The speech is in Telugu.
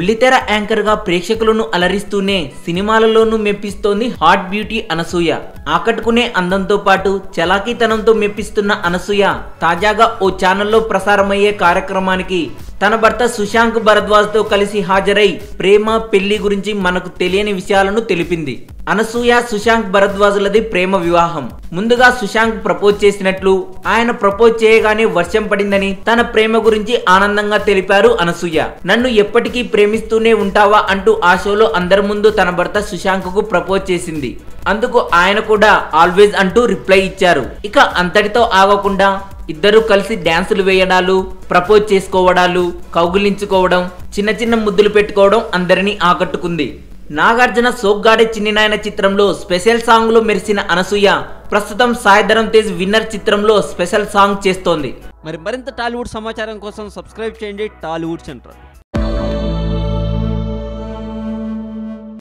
బుల్లితెర యాంకర్ గా ప్రేక్షకులను అలరిస్తూనే సినిమాలలోనూ మెప్పిస్తోంది హాట్ బ్యూటీ అనసూయ. ఆకట్టుకునే అందంతో పాటు చలాకీతనంతో మెప్పిస్తున్న అనసూయ తాజాగా ఓ ఛానల్లో ప్రసారమయ్యే కార్యక్రమానికి తన భర్త సుశాంక్ భరద్వాజ్ తో కలిసి హాజరై ప్రేమ పెళ్లి గురించి మనకు తెలియని విషయాలను తెలిపింది. అనసూయ సుశాంక్ భరద్వాజులది ప్రేమ వివాహం. ముందుగా సుశాంక్ ప్రపోజ్ చేసినట్లు, ఆయన ప్రపోజ్ చేయగానే వర్షం పడిందని తన ప్రేమ గురించి ఆనందంగా తెలిపారు అనసూయ. నన్ను ఎప్పటికీ ప్రేమిస్తూనే ఉంటావా అంటూ ఆ షోలో అందరి ముందు తన భర్త సుశాంక్ కు ప్రపోజ్ చేసింది. అందుకు ఆయన కూడా ఆల్వేజ్ అంటూ రిప్లై ఇచ్చారు. ఇక అంతటితో ఆగకుండా ఇద్దరు కలిసి డాన్సులు వేయడాలు, ప్రపోజ్ చేసుకోవడాలు, కౌగిలించుకోవడం, చిన్న చిన్న ముద్దులు పెట్టుకోవడం అందరినీ ఆకట్టుకుంది. నాగార్జున సోగ్గాడే చిన్ని నాయన చిత్రంలో స్పెషల్ సాంగ్ లో మెరిసిన అనసూయ ప్రస్తుతం సాయి ధరమ్ తేజ్ విన్నర్ చిత్రంలో స్పెషల్ సాంగ్ చేస్తోంది. మరింత టాలీవుడ్ సమాచారం కోసం సబ్స్క్రైబ్ చేయండి టాలీవుడ్ సెంటర్.